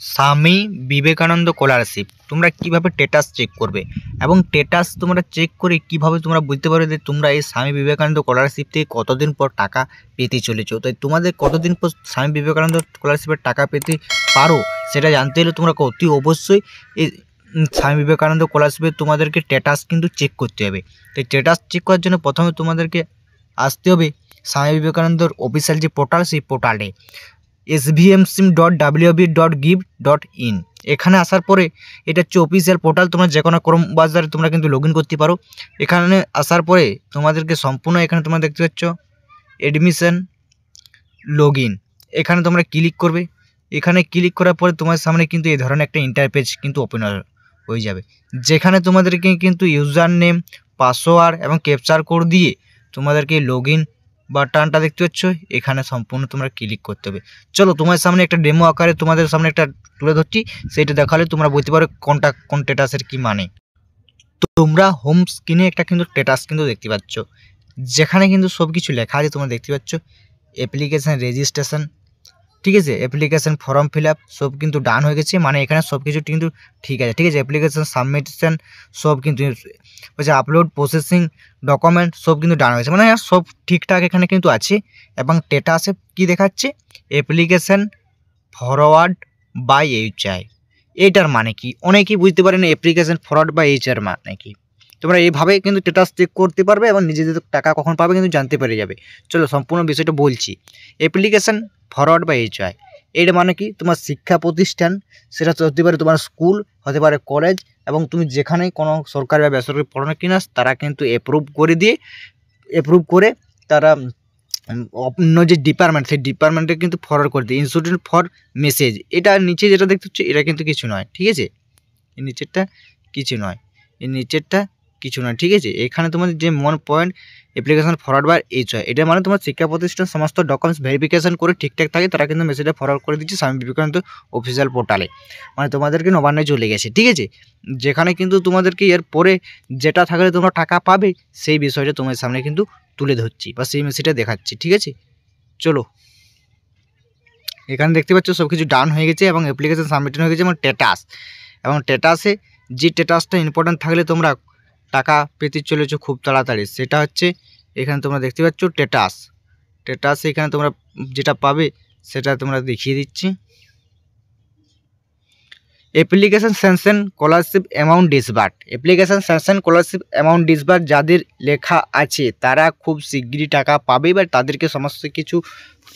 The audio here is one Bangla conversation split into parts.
স্বামী বিবেকানন্দ স্কলারশিপ তোমরা কিভাবে স্ট্যাটাস চেক করবে এবং স্ট্যাটাস তোমরা চেক করে কিভাবে তোমরা বুঝতে পারবে যে তোমরা এই স্বামী বিবেকানন্দ স্কলারশিপ থেকে কতদিন পর টাকা পেতে চলেছো। তাই তোমাদের কতদিন পর স্বামী বিবেকানন্দ স্কলারশিপের টাকা পেতে পারো সেটা জানতে হলে তোমরা অতি অবশ্যই এই স্বামী বিবেকানন্দ স্কলারশিপে তোমাদেরকে স্ট্যাটাস কিন্তু চেক করতে হবে। তাই স্ট্যাটাস চেক করার জন্য প্রথমে তোমাদেরকে আসতে হবে স্বামী বিবেকানন্দর অফিসিয়াল যে পোর্টাল সেই পোর্টালে svmsim.wb.gib.in এখানে আসার পরে এটা হচ্ছে অফিসিয়াল পোর্টাল। তোমরা যে কোনো ক্রোম ব্রাউজারে তোমরা কিন্তু লগ ইন করতে পারো। এখানে আসার পরে তোমাদেরকে সম্পূর্ণ এখানে তোমরা দেখতে পাচ্ছ অ্যাডমিশন লগ ইন, এখানে তোমরা ক্লিক করবে। এখানে ক্লিক করার পরে তোমার সামনে কিন্তু এই ধরনের একটা ইন্টারপেজ কিন্তু ওপেন হয়ে যাবে, যেখানে তোমাদেরকে কিন্তু ইউজার নেম, পাসওয়ার্ড এবং ক্যাপচার কোড দিয়ে তোমাদেরকে লগ ইন বাটনটা দেখতে পাচ্ছ এখানে সম্পূর্ণ তোমরা ক্লিক করতে হবে। চলো তোমার সামনে একটা ডেমো আকারে তোমাদের সামনে একটা তুলে ধরছি, সেইটা দেখালে তোমরা বুঝতে পারো কোন স্ট্যাটাসের কি মানে। তো তোমরা হোম স্ক্রিনে একটা কিন্তু স্ট্যাটাস কিন্তু দেখতে পাচ্ছ, যেখানে কিন্তু সব কিছু লেখা আছে তোমরা দেখতে পাচ্ছ। অ্যাপ্লিকেশান রেজিস্ট্রেশন, ঠিক আছে, অ্যাপ্লিকেশান ফর্ম ফিল আপ সব কিন্তু ডান হয়ে গেছে, মানে এখানে সব কিছু কিন্তু ঠিক আছে। ঠিক আছে, অ্যাপ্লিকেশান সাবমিশন সব কিন্তু হচ্ছে, আপলোড প্রসেসিং ডকুমেন্ট সব কিন্তু ডান হয়েছে, মানে সব ঠিকঠাক এখানে কিন্তু আছে। এবং স্ট্যাটাসে কি দেখাচ্ছে, অ্যাপ্লিকেশান ফরওয়ার্ড বাই এইচআই। এইটার মানে কি অনেকেই বুঝতে পারে না, অ্যাপ্লিকেশান ফরওয়ার্ড বাই এইচআর মানে কি। তোমরা এইভাবে কিন্তু স্ট্যাটাস চেক করতে পারবে এবং নিজেদের টাকা কখন পাবে কিন্তু জানতে পেরে যাবে। চলো সম্পূর্ণ বিষয়টা বলছি। অ্যাপ্লিকেশান ফরওয়ার্ড বাই এইচআই এইটা মানে কি, তোমার শিক্ষা প্রতিষ্ঠান, সেটা হতে পারে তোমার স্কুল, হতে পারে কলেজ, এবং তুমি যেখানে কোনো সরকারি বা বেসরকারি পড়ানো কিনা তারা কিন্তু অ্যাপ্রুভ করে তারা অন্য যে ডিপার্টমেন্ট সেই ডিপার্টমেন্টে কিন্তু ফরওয়ার্ড করে দিই, ইনস্টিটিউট ফর মেসেজ। এটা নিচে যেটা দেখতে হচ্ছে এটা কিন্তু কিছু নয়, ঠিক আছে, এই নিচেরটা কিছু নয়, এই নিচেরটা কিছু নয়, ঠিক আছে। এখানে তোমাদের যে মন পয়েন্ট অ্যাপ্লিকেশন ফরওয়ার্ড বা এইচআই, এটা মানে তোমার শিক্ষা প্রতিষ্ঠান সমস্ত ডকুমেন্টস ভেরিফিকেশন করে ঠিকঠাক থাকে, তারা কিন্তু মেসেজটা ফরওয়ার্ড করে দিচ্ছে স্বামী বিবেকানন্দ অফিসিয়াল পোর্টালে, মানে তোমাদেরকে নবান্নে চলে গেছে, ঠিক আছে। যেখানে কিন্তু তোমাদেরকে এর পরে যেটা থাকলে তোমরা টাকা পাবে সেই বিষয়টা তোমার সামনে কিন্তু তুলে ধরছি বা সেই মেসেজটা দেখাচ্ছি, ঠিক আছে। চলো এখানে দেখতে পাচ্ছ সব কিছু ডান হয়ে গেছে এবং অ্যাপ্লিকেশন সাবমিট হয়ে গেছে, এবং স্ট্যাটাস, এবং স্ট্যাটাসে যে স্ট্যাটাসটা ইম্পর্টেন্ট থাকলে তোমরা টাকা পেতে চলেছো খুব তাড়াতাড়ি, সেটা হচ্ছে এখানে তোমরা দেখতে পাচ্ছ স্ট্যাটাস। এখানে তোমরা যেটা পাবে সেটা তোমরা দেখিয়ে দিচ্ছি। Application sanction scholarship amount disbursed, application sanction scholarship amount disbursed যাদের লেখা আছে তারা খুব শিগগিরই টাকা পাবে, বা তাদেরকে সমস্ত কিছু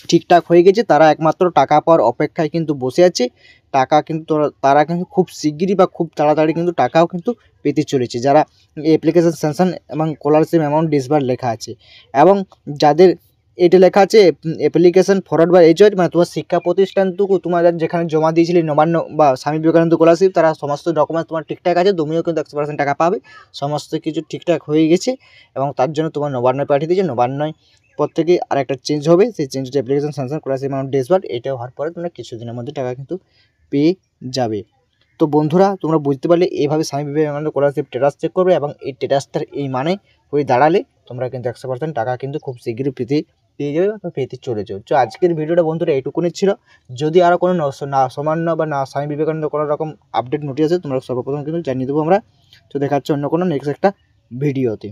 ঠিকঠাক হয়ে গেছে, তারা একমাত্র টাকা পাওয়ার অপেক্ষায় কিন্তু বসে আছে। টাকা কিন্তু তারা কিন্তু খুব শিগগিরই বা খুব তাড়াতাড়ি কিন্তু টাকাও কিন্তু পেতে চলেছে, যারা অ্যাপ্লিকেশান স্যাংশন এবং স্কলারশিপ অ্যামাউন্ট ডিসবার্ট লেখা আছে। এবং যাদের এটা লেখা আছে অ্যাপ্লিকেশন ফরওয়ার্ড বা এইচআই, মানে তোমার শিক্ষা প্রতিষ্ঠানটুকু তোমার যেখানে জমা দিয়েছিলে নবান্ন বা স্বামী বিবেকানন্দ স্কলারশিপ, তারা সমস্ত ডকুমেন্টস তোমার ঠিকঠাক আছে, তুমিও কিন্তু 100% টাকা পাবে, সমস্ত কিছু ঠিকঠাক হয়ে গেছে। এবং তার জন্য তোমার নবান্নয় পাঠিয়ে দিয়েছে, নবান্নয় পর থেকে আরেকটা চেঞ্জ হবে, সেই চেঞ্জটা অ্যাপ্লিকেশন স্যাংশন স্কলারশিপ অ্যামাউন্ট ডিসবার্ট, এটা হওয়ার পরে তোমরা কিছুদিনের মধ্যে টাকা কিন্তু পেয়ে যাবে। তো বন্ধুরা তোমরা বুঝতে পারলে এইভাবে Swami Vivekananda scholarship status check করবে, এবং এই স্ট্যাটাসটার এই মানে হয়ে দাঁড়ালে তোমরা কিন্তু 100% টাকা কিন্তু খুব শীঘ্রই পেয়ে যাবে বা পেতে চলেছো। তো আজকের ভিডিওটা বন্ধুরা এইটুকুনি ছিল। যদি আরও কোনো সামান্য বা স্বামী বিবেকানন্দ কোনো রকম আপডেট নোটিশ আছে তোমরা সর্বপ্রথম কিন্তু জানিয়ে দেবো আমরা। তো দেখাচ্ছে অন্য কোনো নেক্সট একটা ভিডিওতে।